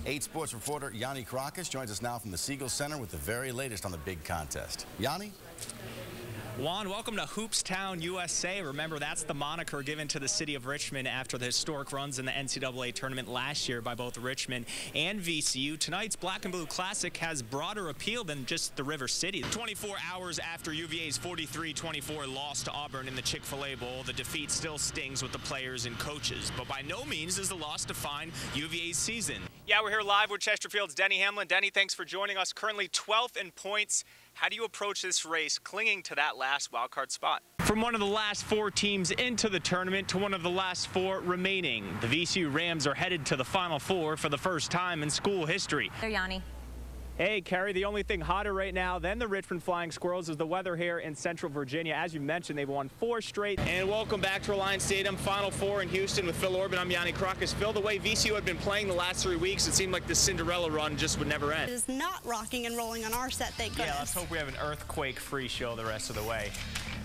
8 Sports reporter Yianni Kourakis joins us now from the Siegel Center with the very latest on the big contest. Yianni? Juan, welcome to Hoopstown, USA. Remember, that's the moniker given to the city of Richmond after the historic runs in the NCAA tournament last year by both Richmond and VCU. Tonight's Black and Blue Classic has broader appeal than just the River City. 24 hours after UVA's 43-24 loss to Auburn in the Chick-fil-A Bowl, the defeat still stings with the players and coaches. But by no means does the loss define UVA's season. Yeah, we're here live with Chesterfield's Denny Hamlin. Denny, thanks for joining us. Currently 12th in points. How do you approach this race, clinging to that last wildcard spot? From one of the last 4 teams into the tournament to one of the last 4 remaining, the VCU Rams are headed to the Final Four for the first time in school history. There, Yianni. Hey, Carrie, the only thing hotter right now than the Richmond Flying Squirrels is the weather here in Central Virginia. As you mentioned, they've won 4 straight. And welcome back to Reliance Stadium, Final Four in Houston with Phil Orban. I'm Yianni Kourakis. Phil, the way VCU had been playing the last 3 weeks, it seemed like the Cinderella run just would never end. It is not rocking and rolling on our set, thank goodness. Yeah, let's hope we have an earthquake-free show the rest of the way.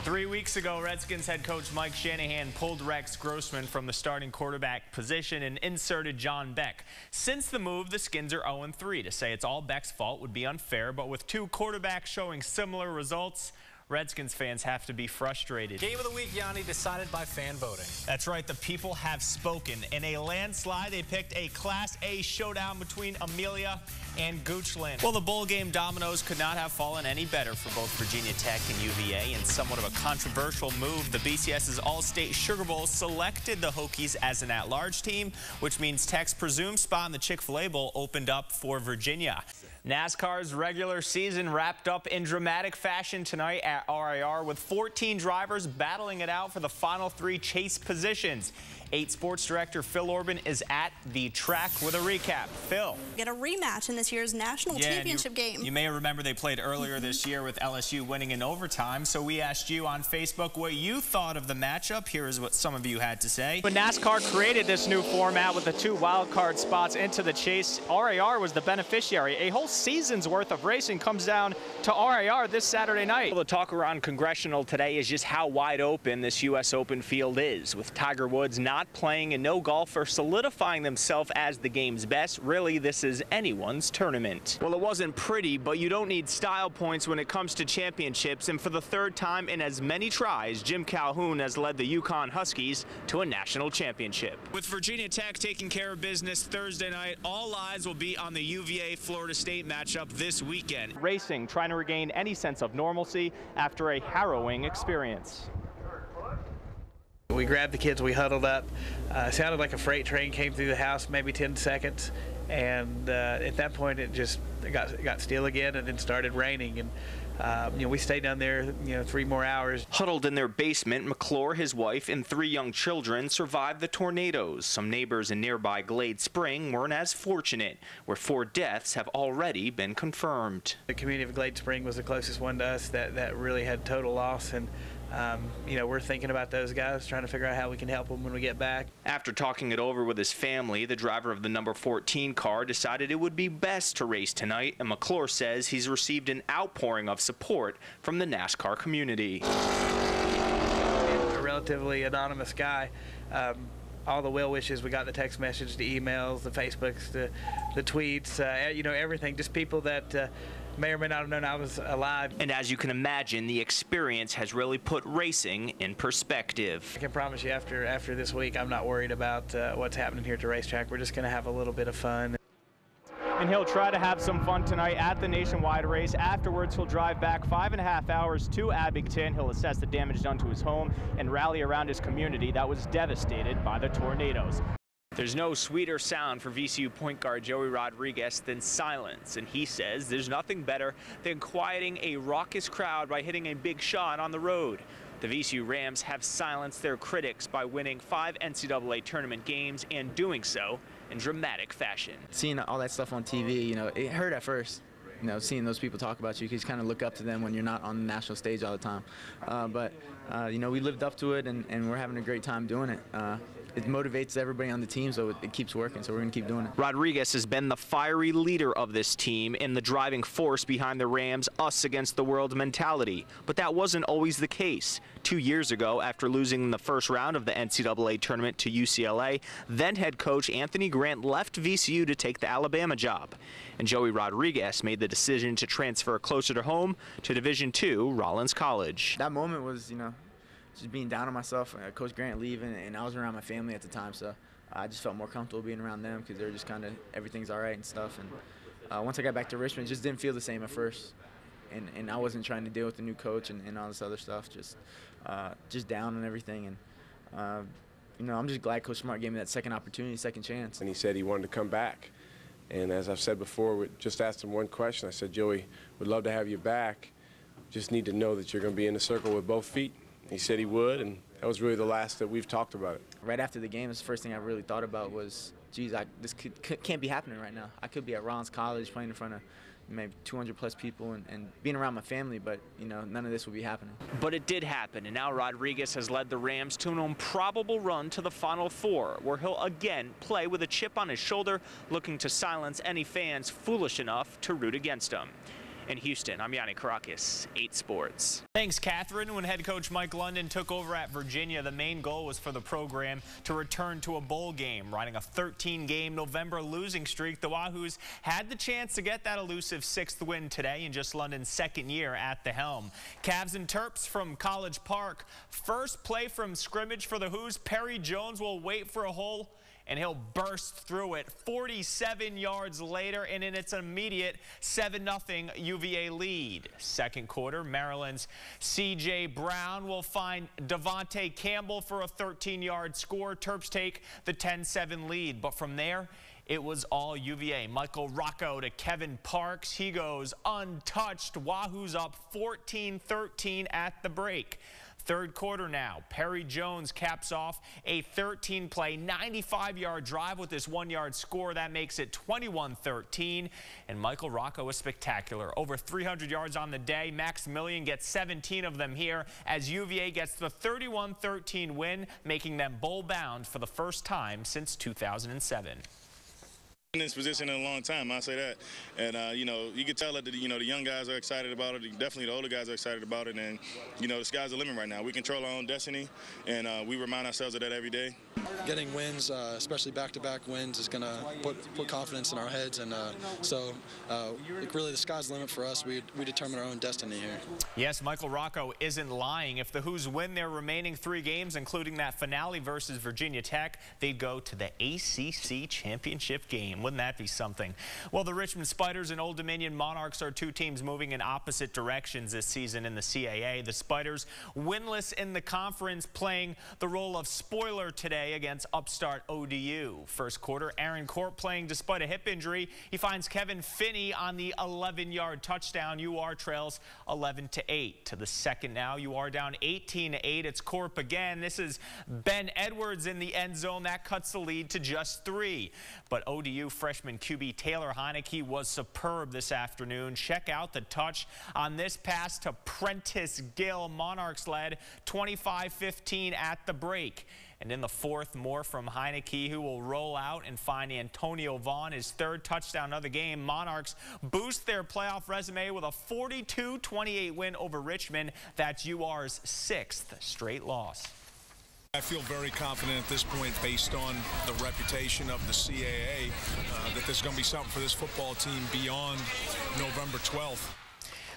3 weeks ago, Redskins head coach Mike Shanahan pulled Rex Grossman from the starting quarterback position and inserted John Beck. Since the move, the Skins are 0-3. To say it's all Beck's fault would be unfair, but with 2 quarterbacks showing similar results, Redskins fans have to be frustrated. Game of the week, Yianni, decided by fan voting. That's right, the people have spoken. In a landslide, they picked a Class A showdown between Amelia and Goochland. Well, the bowl game dominoes could not have fallen any better for both Virginia Tech and UVA. In somewhat of a controversial move, the BCS's All-State Sugar Bowl selected the Hokies as an at-large team, which means Tech's presumed spot in the Chick-fil-A Bowl opened up for Virginia. NASCAR's regular season wrapped up in dramatic fashion tonight at RIR with 14 drivers battling it out for the final 3 chase positions. 8 Sports Director Phil Orban is at the track with a recap. Phil. Get a rematch in this year's national championship game. You may remember they played earlier this year with LSU winning in overtime. So we asked you on Facebook what you thought of the matchup. Here is what some of you had to say. When NASCAR created this new format with the 2 wildcard spots into the chase, RIR was the beneficiary. A whole season's worth of racing comes down to RIR this Saturday night. Well, the talk around Congressional today is just how wide open this U.S. Open field is, with Tiger Woods not playing and no golfer solidifying themselves as the game's best. Really, this is anyone's tournament. Well, it wasn't pretty, but you don't need style points when it comes to championships, and for the 3rd time in as many tries, Jim Calhoun has led the Yukon Huskies to a national championship. With Virginia Tech taking care of business Thursday night, all eyes will be on the UVA-Florida State matchup this weekend. Racing trying to regain any sense of normalcy after a harrowing experience. We grabbed the kids, we huddled up. It sounded like a freight train came through the house, maybe 10 seconds. And at that point, it got still again and then started raining. And we stayed down there, 3 more hours. Huddled in their basement, McClure, his wife, and 3 young children survived the tornadoes. Some neighbors in nearby Glade Spring weren't as fortunate, where 4 deaths have already been confirmed. The community of Glade Spring was the closest one to us that really had total loss. And we're thinking about those guys, trying to figure out how we can help them when we get back. After talking it over with his family, the driver of the number 14 car decided it would be best to race tonight, and McClure says he's received an outpouring of support from the NASCAR community. A relatively anonymous guy. All the well wishes, we got the text message, the emails, the Facebooks, the tweets, everything, just people that may or may not have known I was alive. And as you can imagine, the experience has really put racing in perspective. I can promise you after this week, I'm not worried about what's happening here at the racetrack. We're just going to have a little bit of fun. And he'll try to have some fun tonight at the nationwide race. Afterwards, he'll drive back 5.5 hours to Abington. He'll assess the damage done to his home and rally around his community that was devastated by the tornadoes. There's no sweeter sound for VCU point guard Joey Rodriguez than silence, and he says there's nothing better than quieting a raucous crowd by hitting a big shot on the road. The VCU Rams have silenced their critics by winning 5 NCAA tournament games and doing so in dramatic fashion. Seeing all that stuff on TV, it hurt at first. Seeing those people talk about you, because you kind of look up to them when you're not on the national stage all the time. But you know, we lived up to it, and we're having a great time doing it. It motivates everybody on the team, so it keeps working, so we're going to keep doing it. Rodriguez has been the fiery leader of this team and the driving force behind the Rams' us against the world mentality. But that wasn't always the case. 2 years ago, after losing in the first round of the NCAA tournament to UCLA, then head coach Anthony Grant left VCU to take the Alabama job. And Joey Rodriguez made the decision to transfer closer to home to Division II Rollins College. That moment was, you know, just being down on myself, Coach Grant leaving, and I was around my family at the time, so I just felt more comfortable being around them because they were just kind of, everything's all right and stuff. And once I got back to Richmond, it just didn't feel the same at first. And I wasn't trying to deal with the new coach and all this other stuff, just down and everything. And, you know, I'm just glad Coach Smart gave me that second opportunity, second chance. And he said he wanted to come back. And as I've said before, we just asked him one question. I said, Joey, we'd love to have you back. Just need to know that you're going to be in the circle with both feet. He said he would, and that was really the last that we've talked about it. Right after the game, the first thing I really thought about was, geez, this can't be happening right now. I could be at Rollins College playing in front of maybe 200+ people and being around my family, but, you know, none of this would be happening. But it did happen, and now Rodriguez has led the Rams to an improbable run to the Final Four, where he'll again play with a chip on his shoulder, looking to silence any fans foolish enough to root against him. In Houston, I'm Yianni Kourakis, 8 Sports. Thanks, Catherine. When head coach Mike London took over at Virginia, the main goal was for the program to return to a bowl game. Riding a 13-game November losing streak, the Wahoos had the chance to get that elusive 6th win today in just London's second year at the helm. Cavs and Terps from College Park. First play from scrimmage for the Hoos. Perry Jones will wait for a hole, and he'll burst through it 47 yards later, and in its immediate 7-0 UVA lead. Second quarter, Maryland's C.J. Brown will find Devontae Campbell for a 13-yard score. Terps take the 10-7 lead, but from there, it was all UVA. Michael Rocco to Kevin Parks. He goes untouched. Wahoo's up 14-13 at the break. Third quarter now, Perry Jones caps off a 13-play, 95-yard drive with this 1-yard score. That makes it 21-13, and Michael Rocco is spectacular. Over 300 yards on the day. Maximilian gets 17 of them here as UVA gets the 31-13 win, making them bowl-bound for the first time since 2007. In this position in a long time, I say that, and you know, you can tell that the young guys are excited about it. Definitely the older guys are excited about it, and you know, the sky's the limit right now. We control our own destiny, and we remind ourselves of that every day. Getting wins, especially back-to-back wins, is going to put confidence in our heads, and really the sky's the limit for us. We determine our own destiny here. Yes, Michael Rocco isn't lying. If the Hoos win their remaining 3 games, including that finale versus Virginia Tech, they'd go to the ACC championship game. Wouldn't that be something? Well, the Richmond Spiders and Old Dominion Monarchs are 2 teams moving in opposite directions this season in the CAA. The Spiders winless in the conference, playing the role of spoiler today against upstart ODU. First quarter, Aaron Corp playing despite a hip injury. He finds Kevin Finney on the 11-yard touchdown. UR trails 11-8. To the second now, UR down 18-8. It's Corp again. This is Ben Edwards in the end zone. That cuts the lead to just 3. But ODU freshman QB Taylor Heineke was superb this afternoon. Check out the touch on this pass to Prentice Gill. Monarchs led 25-15 at the break. And in the fourth, more from Heineke, who will roll out and find Antonio Vaughn, his 3rd touchdown of the game. Monarchs boost their playoff resume with a 42-28 win over Richmond. That's UR's 6th straight loss. I feel very confident at this point, based on the reputation of the CAA, that there's going to be something for this football team beyond November 12th.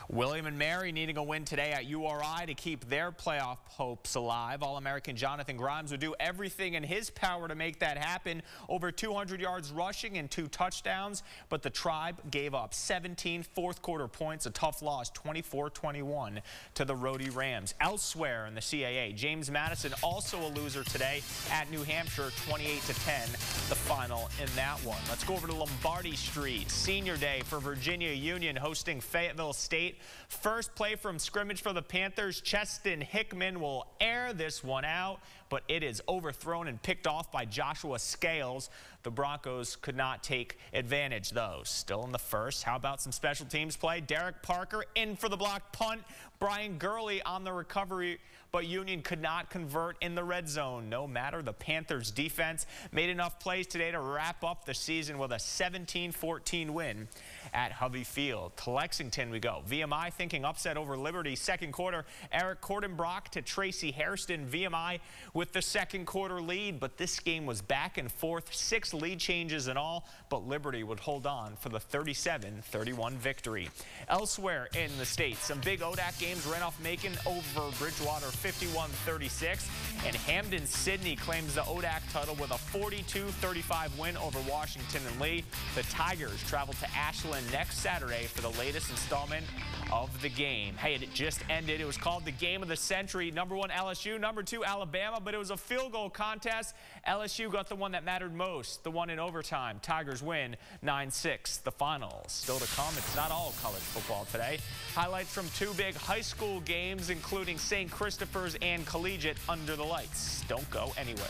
William & Mary needing a win today at URI to keep their playoff hopes alive. All-American Jonathan Grimes would do everything in his power to make that happen. Over 200 yards rushing and 2 touchdowns, but the Tribe gave up 17 fourth-quarter points. A tough loss, 24-21 to the Rhody Rams. Elsewhere in the CAA, James Madison also a loser today at New Hampshire, 28-10, the final in that one. Let's go over to Lombardi Street. Senior day for Virginia Union hosting Fayetteville State. First play from scrimmage for the Panthers. Cheston Hickman will air this one out. but it is overthrown and picked off by Joshua Scales. The Broncos could not take advantage, though. Still in the first. How about some special teams play? Derek Parker in for the block punt. Brian Gurley on the recovery, but Union could not convert in the red zone. No matter, the Panthers defense made enough plays today to wrap up the season with a 17-14 win at Hovey Field. To Lexington we go. VMI thinking upset over Liberty. Second quarter, Eric Cordenbrock to Tracy Hairston. VMI with the second quarter lead, but this game was back and forth. 6 lead changes in all, but Liberty would hold on for the 37-31 victory. Elsewhere in the state, some big ODAC games. Randolph-Macon over Bridgewater 51-36, and Hamden-Sydney claims the ODAC title with a 42-35 win over Washington and Lee. The Tigers travel to Ashland next Saturday for the latest installment of the game. Hey, it just ended. It was called the game of the century. Number 1 LSU, number 2 Alabama, but it was a field goal contest. LSU got the one that mattered most, the one in overtime. Tigers win 9-6. The finals still to come. It's not all college football today. Highlights from 2 big high school games, including St. Christopher's and Collegiate under the lights. Don't go anywhere.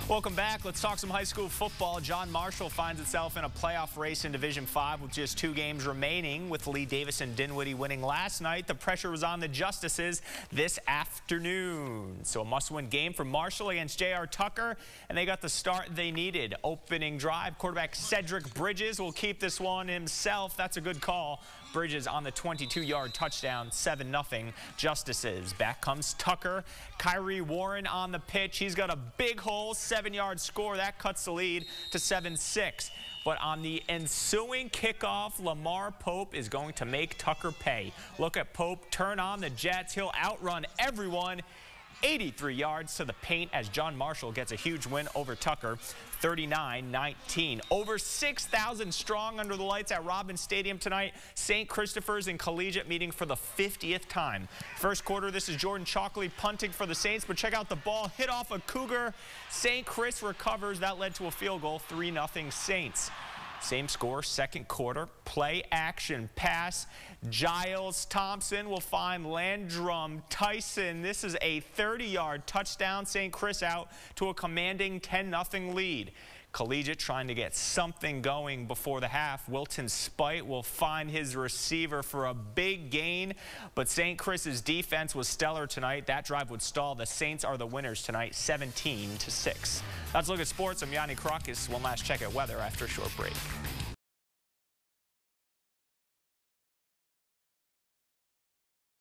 Welcome back. Let's talk some high school football. John Marshall finds itself in a playoff race in Division 5 with just 2 games remaining. With Lee Davis and Dinwiddie winning last night, the pressure was on the Justices this afternoon. So a must-win game for Marshall against J.R. Tucker, and they got the start they needed. Opening drive, quarterback Cedric Bridges will keep this one himself. That's a good call. Bridges on the 22-yard touchdown, 7-0 Justices. Back comes Tucker. Kyrie Warren on the pitch. He's got a big hole, 7-yard score. That cuts the lead to 7-6. But on the ensuing kickoff, Lamar Pope is going to make Tucker pay. Look at Pope turn on the Jets. He'll outrun everyone. 83 yards to the paint as John Marshall gets a huge win over Tucker, 39-19. Over 6,000 strong under the lights at Robins Stadium tonight. St. Christopher's and Collegiate meeting for the 50th time. First quarter, this is Jordan Chalkley punting for the Saints, but check out the ball hit off a Cougar. St. Chris recovers. That led to a field goal, 3-0 Saints. Same score, second quarter, play action pass. Giles Thompson will find Landrum Tyson. This is a 30-yard touchdown. St. Chris out to a commanding 10-0 lead. Collegiate trying to get something going before the half. Wilton Spite will find his receiver for a big gain, but St. Chris's defense was stellar tonight. That drive would stall. The Saints are the winners tonight, 17-6. Let's look at sports. I'm Yianni Kourakis. One last check at weather after a short break.